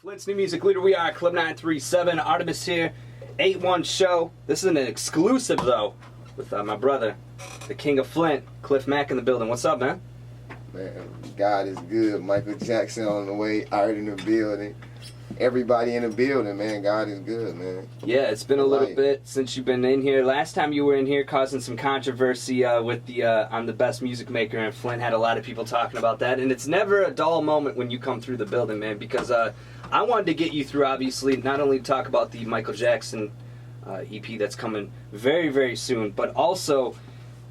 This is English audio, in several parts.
Flint's new music leader, we are Club 937, Artemis here, 8-1 show. This is an exclusive though, with my brother, the king of Flint, Cliff Mack in the building. What's up, man? Man, God is good. Michael Jackson on the way, Art in the building. Everybody in the building, man. God is good, man. Yeah, it's been a little bit since you've been in here. Last time you were in here causing some controversy with the I'm the best music maker, and Flint had a lot of people talking about that. And it's never a dull moment when you come through the building, man, because I wanted to get you through, obviously, not only to talk about the Michael Jackson EP that's coming very, very soon, but also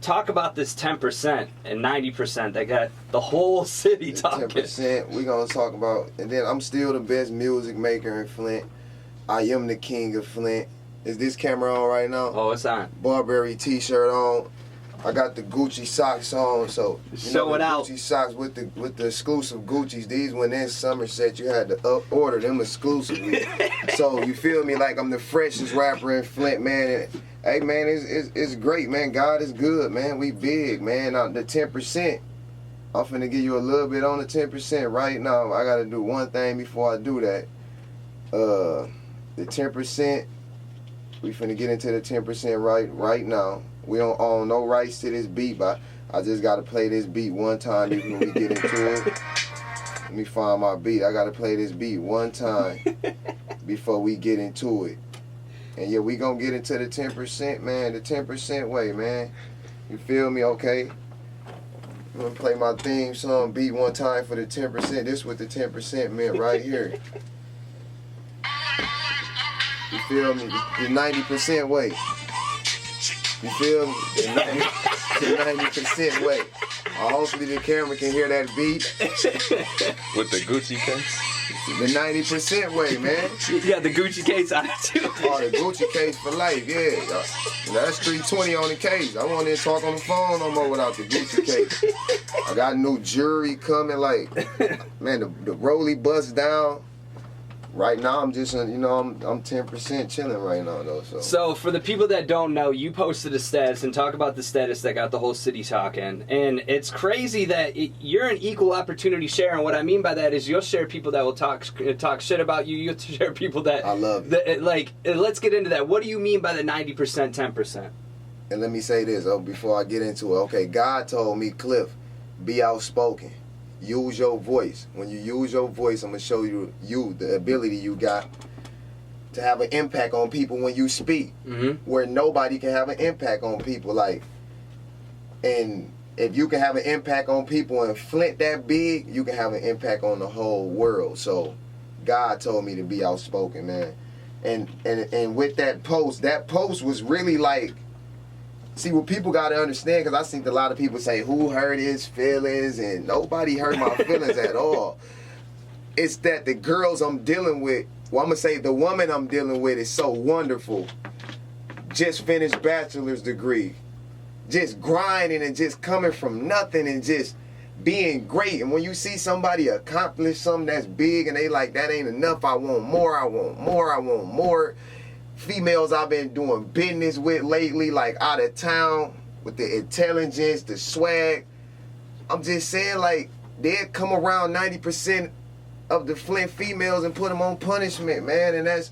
talk about this 10% and 90% that got the whole city talking. 10% we gonna talk about, and then I'm still the best music maker in Flint. I am the king of Flint. Is this camera on right now? Oh, it's on. Burberry t-shirt on. I got the Gucci socks on, so show it out. Gucci socks with the exclusive Gucci's. These when in Somerset, you had to order them exclusively. So you feel me? Like I'm the freshest rapper in Flint, man. And, hey man, it's great, man. God is good, man. We big, man. The 10%. I'm finna give you a little bit on the 10% right now. I gotta do one thing before I do that. The 10%. We finna get into the 10% right now. We don't own no rights to this beat, but I just gotta play this beat one time before we get into it. Let me find my beat. I gotta play this beat one time before we get into it. And yeah, we gonna get into the 10%, man. The 10% way, man. You feel me? Okay. I'm gonna play my theme song beat one time for the 10%. This what the 10% meant right here. You feel me? The 90% way. You feel me? The 90% way. Hopefully the camera can hear that beat. With the Gucci case? The 90% way, man. Yeah, the Gucci case on it too. Oh, the Gucci case for life, yeah. That's 320 on the case. I won't even talk on the phone no more without the Gucci case. I got new jewelry coming, like, man, the rollie bust down. Right now, I'm just, I'm 10% chilling right now, though. So, for the people that don't know, you posted a status, and talk about the status that got the whole city talking. And it's crazy that you're an equal opportunity sharer. And what I mean by that is you'll share people that will talk shit about you. You'll share people that... I love it. Let's get into that. What do you mean by the 90%, 10%? And let me say this, before I get into it. Okay, God told me, Cliff, be outspoken. Use your voice. When you use your voice, I'm going to show you the ability you got to have an impact on people when you speak, where nobody can have an impact on people. And if you can have an impact on people in Flint that big, you can have an impact on the whole world. So God told me to be outspoken, man. And with that post was really like, see, what people got to understand, because I think a lot of people say, who hurt his feelings? And nobody hurt my feelings at all. It's that the girls I'm dealing with, well, I'm going to say the woman I'm dealing with is so wonderful. Just finished bachelor's degree. Just grinding and just coming from nothing and just being great. And when you see somebody accomplish something that's big and they like, that ain't enough, I want more, I want more, I want more. Females I've been doing business with lately, like out of town, with the intelligence, the swag. I'm just saying, like, they'll come around 90% of the Flint females and put them on punishment, man. And that's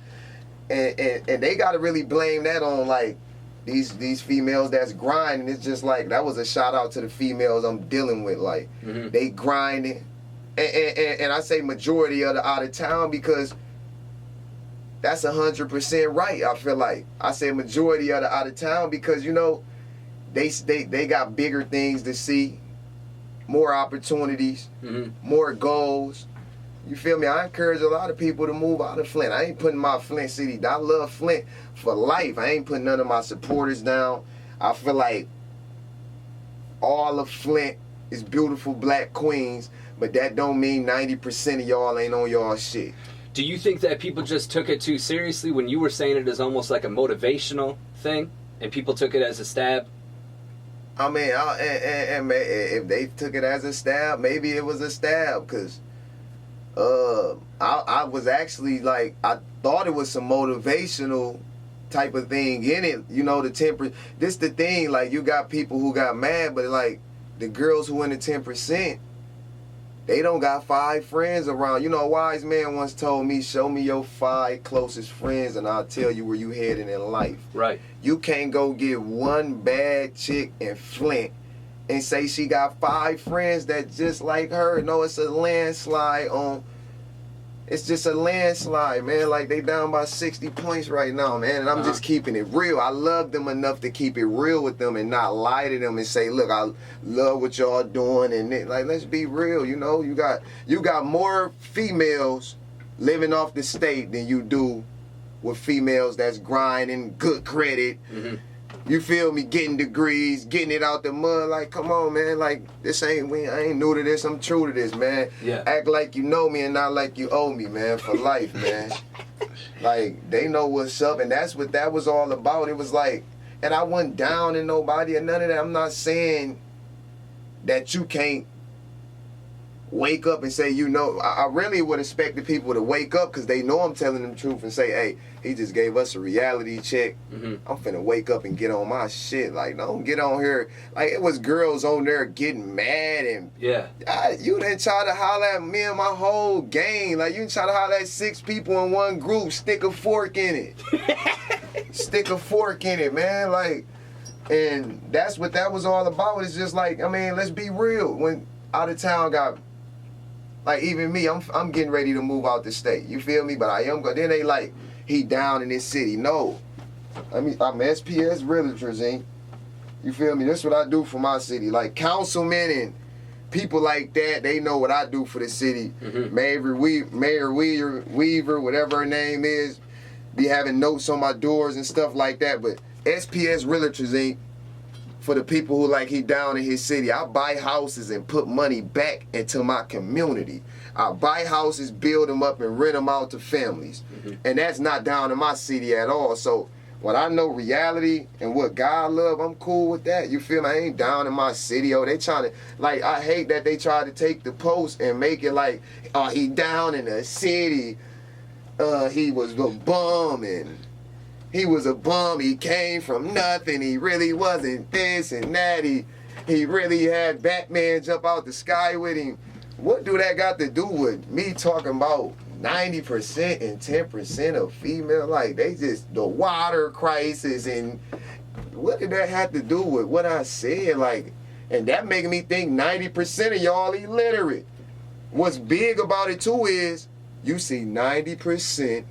and they gotta really blame that on like these females that's grinding. It's just like, that was a shout out to the females I'm dealing with. Like, they grinding. And I say majority of the out of town because that's 100% right. I feel like I say majority of the out of town because they got bigger things to see, more opportunities, more goals. You feel me? I encourage a lot of people to move out of Flint. I ain't putting my Flint city. I love Flint for life. I ain't putting none of my supporters down. I feel like all of Flint is beautiful black queens, but that don't mean 90% of y'all ain't on y'all shit. Do you think that people just took it too seriously when you were saying it as almost like a motivational thing, and people took it as a stab? I mean, if they took it as a stab, maybe it was a stab, because I was actually like, I thought it was some motivational type of thing in it, the temper. This the thing, like, you got people who got mad, but like the girls who in the 10%, They don't got 5 friends around. You know, a wise man once told me, show me your 5 closest friends and I'll tell you where you headed in life. Right. You can't go get one bad chick in Flint and say she got 5 friends that just like her. No, it's a landslide on. It's just a landslide, man. Like, they down by 60 points right now, man. And I'm just keeping it real. I love them enough to keep it real with them and not lie to them and say, look, I love what y'all doing. And like, let's be real, you know. You got more females living off the state than you do with females that's grinding, good credit. Mm-hmm. You feel me? Getting degrees, getting it out the mud. Like, come on, man. Like, I ain't new to this. I'm true to this, man. Yeah. Act like you know me and not like you owe me, man, for life, man. Like, they know what's up, and that's what that was all about. It was like, and I wasn't down in nobody or none of that. I'm not saying that you can't wake up and say, you know, I really would expect the people to wake up because they know I'm telling them the truth and say, hey, he just gave us a reality check. Mm-hmm. I'm finna wake up and get on my shit. Like, don't get on here. Like, it was girls on there getting mad and Yeah. you didn't try to holler at me and my whole gang. Like, you didn't try to holler at 6 people in one group. Stick a fork in it. Stick a fork in it, man. Like, and that's what that was all about. It's just like, I mean, let's be real. When out of town got, like, even me, I'm getting ready to move out the state. You feel me? But I am going. Then they like, he down in this city. No. I mean, I'm SPS realtors, ain't. You feel me? That's what I do for my city. Like, councilmen and people like that, they know what I do for the city. Mm-hmm. Mayor Weaver, whatever her name is, be having notes on my doors and stuff like that. But SPS realtors ain't. For the people who like he down in his city, I buy houses and put money back into my community. I buy houses, build them up, and rent them out to families. Mm-hmm. And that's not down in my city at all. So when I know reality and what God love, I'm cool with that. You feel me? I ain't down in my city. Oh, they trying to, like, I hate that they try to take the post and make it like, oh, he down in the city. He was a bum and he was a bum, he came from nothing, he really wasn't this and that, he really had Batman jump out the sky with him. What do that got to do with me talking about 90% and 10% of female? Like, they just, the water crisis, and what did that have to do with what I said? Like, and that making me think 90% of y'all illiterate. What's big about it too is, you see 90%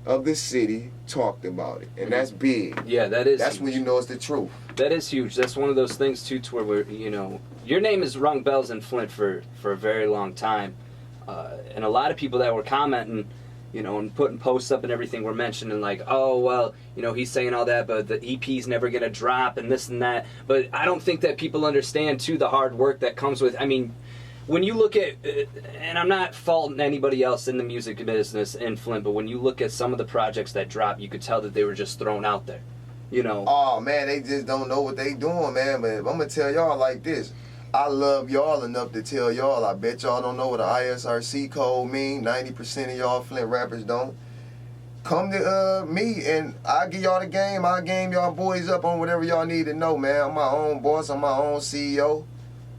of the city talked about it, and that's big. Yeah, that's huge. When you know it's the truth. That is huge. That's one of those things too, to where we're, you know, your name has rung bells in Flint for a very long time, and a lot of people that were commenting, you know, and putting posts up and everything were mentioning like, oh well, you know, he's saying all that, but the EP's never gonna drop and this and that. But I don't think that people understand too the hard work that comes with. I mean, when you look at, and I'm not faulting anybody else in the music business in Flint, but when you look at some of the projects that drop, you could tell that they were just thrown out there, you know. Oh, man, they just don't know what they doing, man. But I'm going to tell y'all like this. I love y'all enough to tell y'all, I bet y'all don't know what an ISRC code mean. 90% of y'all Flint rappers don't. Come to me, and I'll give y'all the game. I'll game y'all boys up on whatever y'all need to know, man. I'm my own boss. I'm my own CEO.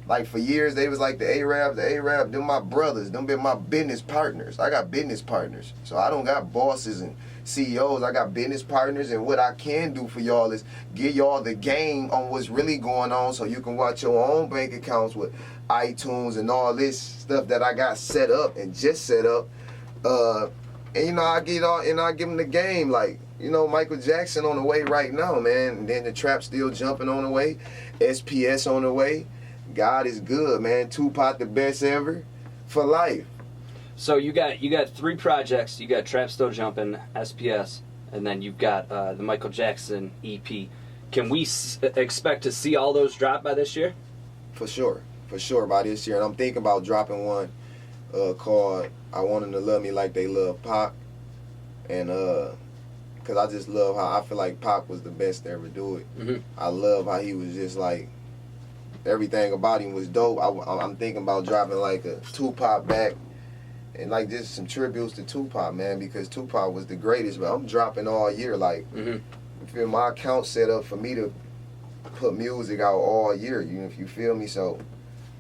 Like, for years, they was like the Arabs, them my brothers, them been my business partners. I got business partners. So I don't got bosses and CEOs. I got business partners, and what I can do for y'all is give y'all the game on what's really going on so you can watch your own bank accounts with iTunes and all this stuff that I got set up and just set up. And, you know, I give them the game. Like, you know, Michael Jackson on the way right now, man. And then the trap still jumping on the way. SPS on the way. God is good, man. Tupac the best ever for life. So you got 3 projects. You got Trap Still Jumpin', SPS, and then you've got the Michael Jackson EP. Can we expect to see all those drop by this year? For sure by this year. And I'm thinking about dropping one called I Want Them to Love Me Like They Love Pac. And because I just love how I feel like Pac was the best to ever do it. Mm-hmm. I love how he was just like, everything about him was dope. I'm thinking about dropping like a Tupac back and like just some tributes to Tupac, man, because Tupac was the greatest. But I'm dropping all year. Like, you feel my account set up for me to put music out all year. You feel me? So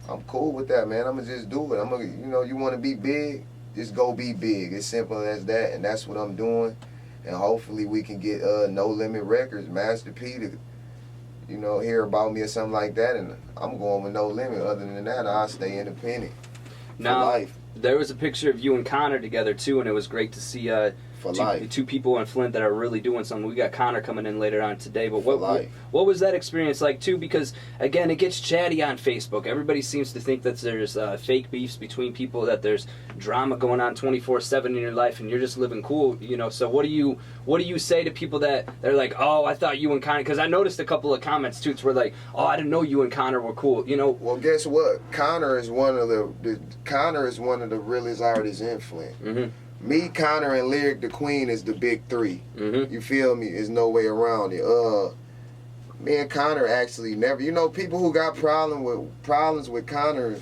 I'm cool with that, man. I'ma just do it. You want to be big, just go be big. It's simple as that, and that's what I'm doing. And hopefully we can get No Limit Records, Master P to, hear about me or something like that. And I'm going with No Limit. Other than that, I'll stay independent Now, for life. There was a picture of you and Connor together too, and it was great to see For life. two people in Flint that are really doing something. We got Connor coming in later on today, but For what life. what was that experience like too? Because again, it gets chatty on Facebook. Everybody seems to think that there's fake beefs between people, that there's drama going on 24/7 in your life, and you're just living cool, So what do you say to people that they're like, oh, I thought you and Connor? Because I noticed a couple of comments too, where like, oh, I didn't know you and Connor were cool, Well, guess what? Connor is one of the realest artists in Flint. Mm-hmm. Me, Connor, and Lyric the Queen is the big three. Mm-hmm. You feel me? There's no way around it. Me and Connor actually never. People who got problems with Connor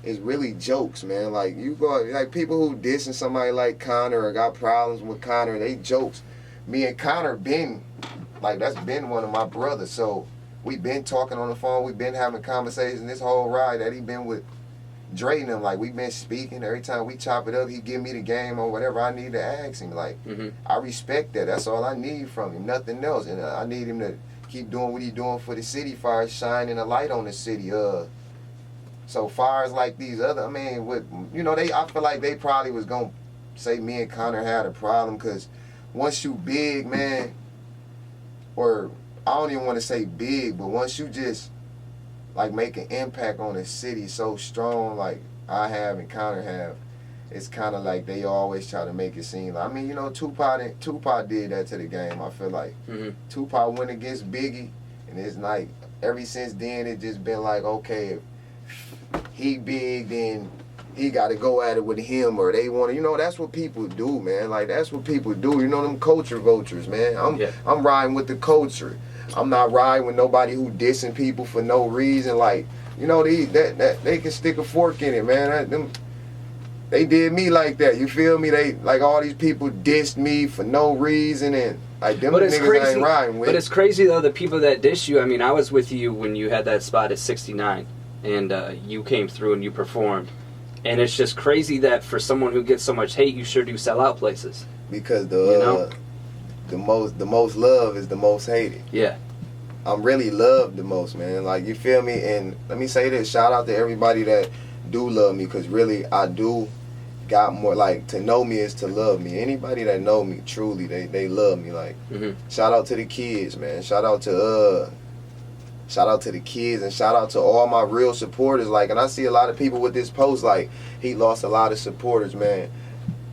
is really jokes, man. Like people who dissing somebody like Connor or got problems with Connor, they jokes. Me and Connor that's been one of my brothers. So we been talking on the phone. We been having conversations this whole ride that he been with Dre and them. Like, we been speaking. Every time we chop it up, he give me the game or whatever I need to ask him. Like, I respect that. That's all I need from him. Nothing else. And I need him to keep doing what he doing for the city, far as shining a light on the city. So far as like these other, I feel like they probably was gonna say me and Connor had a problem, because once you big, man, or I don't even want to say big, but once you just like make an impact on the city so strong, like I have and Connor have, it's kind of like they always try to make it seem like, Tupac did that to the game. I feel like Tupac went against Biggie, and it's like ever since then it just been like, okay, if he big, then he got to go at it with him, or they want to, that's what people do, man. Like, that's what people do. Them culture vultures, man. I'm riding with the culture. I'm not riding with nobody who dissing people for no reason. Like, they can stick a fork in it, man. They did me like that. You feel me? They like all these people dissed me for no reason, and like them niggas I ain't riding with. But it's crazy though, the people that diss you. I mean, I was with you when you had that spot at 69, and you came through and you performed. And it's just crazy that for someone who gets so much hate, you sure do sell out places. Because the most love is the most hated. Yeah. I'm really loved the most, man. Like, you feel me? And let me say this, shout out to everybody that do love me, because really I do got more, like, to know me is to love me. Anybody that know me, truly, they love me. Like, shout out to the kids, man. Shout out to the kids, and shout out to all my real supporters. Like, and I see a lot of people with this post, like, he lost a lot of supporters, man.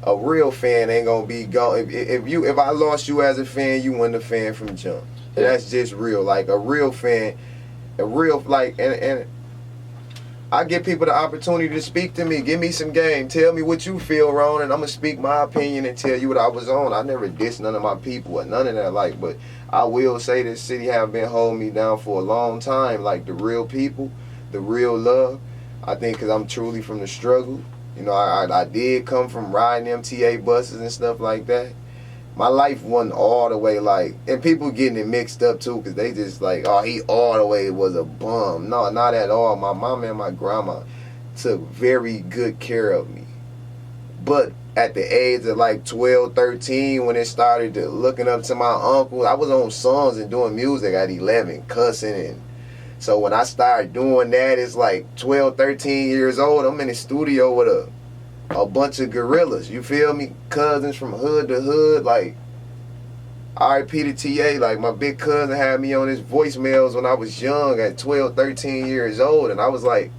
A real fan ain't gonna be gone. If I lost you as a fan, you weren't a fan from jump. And that's just real. Like, a real fan, and I give people the opportunity to speak to me. Give me some game. Tell me what you feel wrong, and I'm gonna speak my opinion and tell you what I was on. I never dissed none of my people or none of that. Like, but I will say this city have been holding me down for a long time. Like, the real people, the real love. I think because I'm truly from the struggle. I did come from riding MTA buses and stuff like that. My life wasn't all the way like, and people getting it mixed up too, because they just like, oh, he all the way was a bum. No, not at all. My mom and my grandma took very good care of me. But at the age of like 12, 13, when it started to looking up to my uncle, I was on songs and doing music at 11, cussing. And so when I started doing that, it's like 12, 13 years old, I'm in the studio with a bunch of gorillas, you feel me? Cousins from hood to hood, like R.I.P. to T.A. Like, my big cousin had me on his voicemails when I was young at 12, 13 years old, and I was like,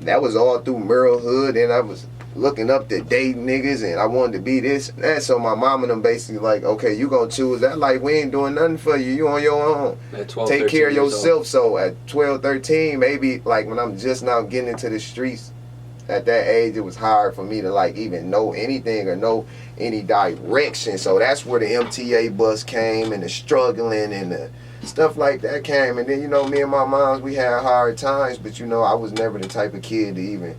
that was all through Merle Hood, and I was looking up to date niggas, and I wanted to be this and that. So my mom and them basically like, okay, you gonna choose that life, we ain't doing nothing for you, you on your own. At 12, take care of yourself. Old. So at 12, 13, maybe like when I'm just now getting into the streets, at that age, it was hard for me to like even know anything or know any direction. So that's where the MTA bus came, and the struggling and the stuff like that came. And then, me and my moms, we had hard times, but I was never the type of kid to even,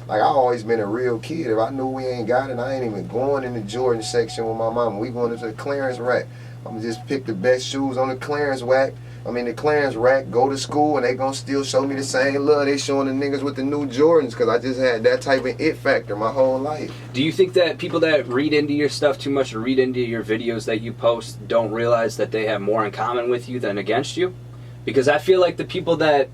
like, I always been a real kid. If I knew we ain't got it, I ain't even going in the Jordan section with my mom. We going to the clearance rack. I'm gonna just pick the best shoes on the clearance rack, I mean, the Clarence rack go to school and they gonna still show me the same love they showing the niggas with the new Jordans, because I just had that type of it factor my whole life. Do you think that people that read into your stuff too much or read into your videos that you post don't realize that they have more in common with you than against you? Because I feel like the people that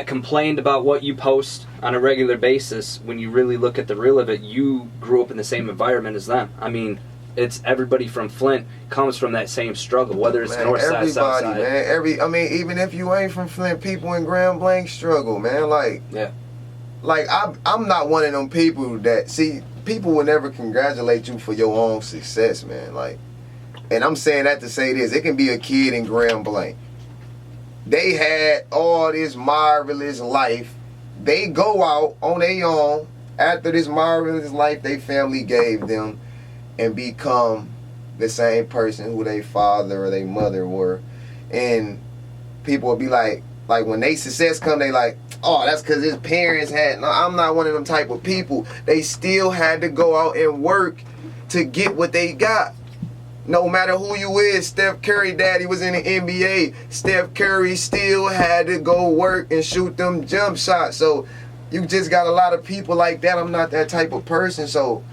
complained about what you post on a regular basis, when you really look at the real of it, you grew up in the same environment as them. I mean, it's everybody from Flint comes from that same struggle, whether it's north side, south side. Man, I mean, even if you ain't from Flint, people in Grand Blanc struggle, man. Like, yeah. Like, I'm not one of them people that, see, people will never congratulate you for your own success, man. Like, and I'm saying that to say this, it can be a kid in Grand Blanc. They had all this marvelous life. They go out on their own after this marvelous life they family gave them and become the same person who their father or their mother were. And people will be like when they success come, they like, oh, that's because his parents had. No, I'm not one of them type of people. They still had to go out and work to get what they got. No matter who you is, Steph Curry daddy was in the NBA. Steph Curry still had to go work and shoot them jump shots. So you just got a lot of people like that. I'm not that type of person. So,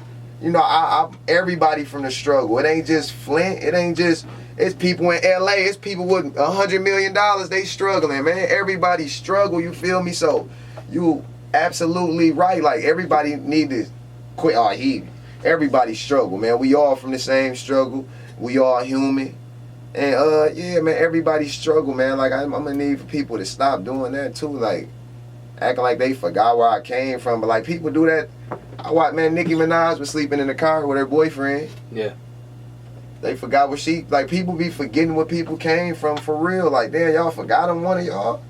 you know, I everybody from the struggle. It ain't just Flint. It ain't just, it's people in LA. It's people with $100 million. They struggling, man. Everybody struggle, you feel me? So you absolutely right. Like, everybody need to quit. Everybody struggle, man. We all from the same struggle. We all human. And yeah, man, everybody struggle, man. Like, I'm gonna need for people to stop doing that too. Like, acting like they forgot where I came from. But like, people do that. I watch, man, Nicki Minaj was sleeping in the car with her boyfriend. Yeah. They forgot what like, people be forgetting where people came from for real. Like, damn, y'all forgot I'm one of y'all.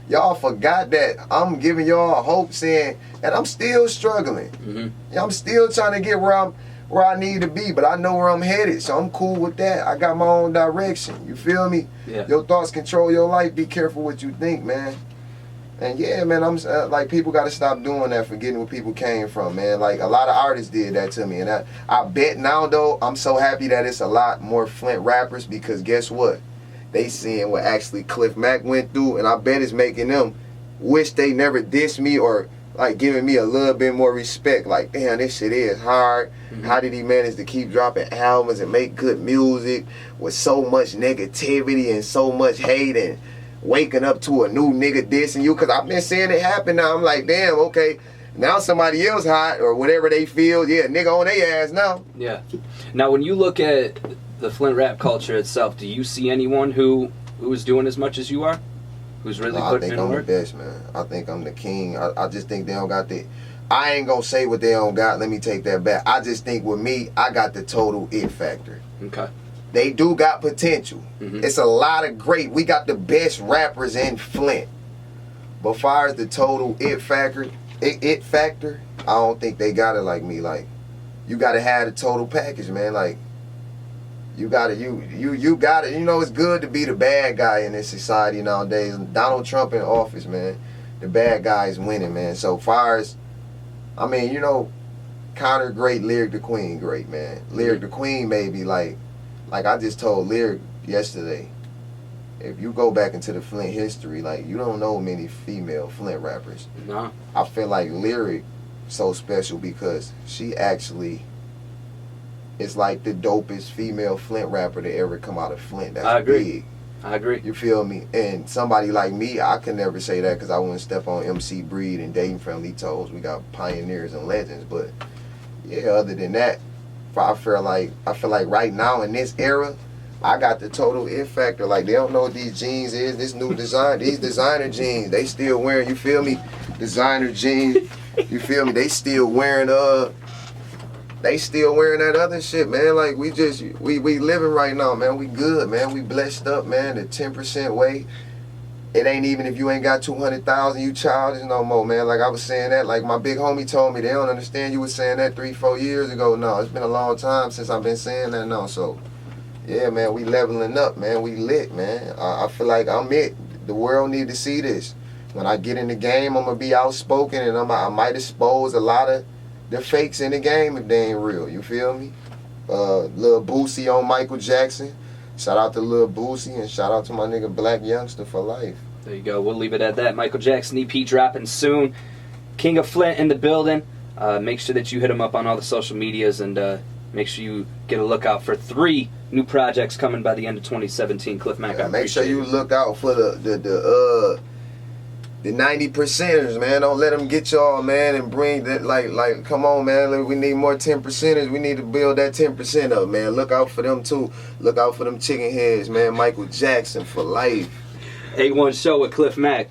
Y'all forgot that I'm giving y'all hope, saying that I'm still struggling. Mm-hmm. I'm still trying to get where I need to be, but I know where I'm headed, so I'm cool with that. I got my own direction. You feel me? Yeah. Your thoughts control your life. Be careful what you think, man. And yeah, man, I'm like, people got to stop doing that, forgetting where people came from, man. Like, a lot of artists did that to me, and I bet now, though, I'm so happy that it's a lot more Flint rappers, because guess what? They seeing what actually Cliff Mack went through, and I bet it's making them wish they never dissed me, or like giving me a little bit more respect. Like, damn, this shit is hard. Mm-hmm. How did he manage to keep dropping albums and make good music with so much negativity and so much hate, and waking up to a new nigga dissing you? Because I've been seeing it happen now. I'm like, damn, okay, now somebody else hot, or whatever they feel. Yeah, nigga on their ass now. Yeah. Now, when you look at the Flint rap culture itself, do you see anyone who is doing as much as you are? Who's really putting in work? I think I'm the best, man. I think I'm the king. I just think they don't got the... I ain't gonna say what they don't got. Let me take that back. I just think with me, I got the total it factor. Okay. They do got potential. Mm-hmm. It's a lot of great... We got the best rappers in Flint. But as far as the total it factor, I don't think they got it like me. Like, you gotta have the total package, man. Like, you gotta, you gotta, you know, it's good to be the bad guy in this society nowadays. Donald Trump in office, man, the bad guy is winning, man. So far as, I mean, you know, Connor great, Lyric the Queen great, man. Lyric the Queen maybe, like I just told Lyric yesterday, if you go back into the Flint history, like, you don't know many female Flint rappers. No. I feel like Lyric so special because she actually is like the dopest female Flint rapper to ever come out of Flint. That's I agree. Big. I agree. You feel me? And somebody like me, I can never say that because I wouldn't step on MC Breed and Dating Family toes. We got pioneers and legends, but yeah, other than that, I feel like right now in this era, I got the total it factor. Like, they don't know what these jeans is, this new design, these designer jeans, they still wearing, you feel me? Designer jeans, you feel me? They still wearing that other shit, man. Like, we living right now, man. We good, man. We blessed up, man. The 10% way. It ain't even if you ain't got 200,000, you childish no more, man. Like, I was saying that, like my big homie told me, they don't understand you was saying that 3-4 years ago. No, it's been a long time since I've been saying that now. So, yeah, man, we leveling up, man. We lit, man. I feel like I'm it. The world need to see this. When I get in the game, I'm going to be outspoken, and I might expose a lot of the fakes in the game if they ain't real. You feel me? Lil Boosie on Michael Jackson. Shout out to Lil Boosie and shout out to my nigga Black Youngster for life. There you go. We'll leave it at that. Michael Jackson EP dropping soon. King of Flint in the building. Make sure that you hit him up on all the social medias and make sure you get a lookout for 3 new projects coming by the end of 2017. Cliff Mack, I make sure appreciate you it. look out for the 90%ers, man. Don't let them get y'all, man, and bring that, like, come on, man. We need more 10%ers. We need to build that 10% up, man. Look out for them, too. Look out for them chicken heads, man. Michael Jackson for life. A1 Show with Cliff Mack.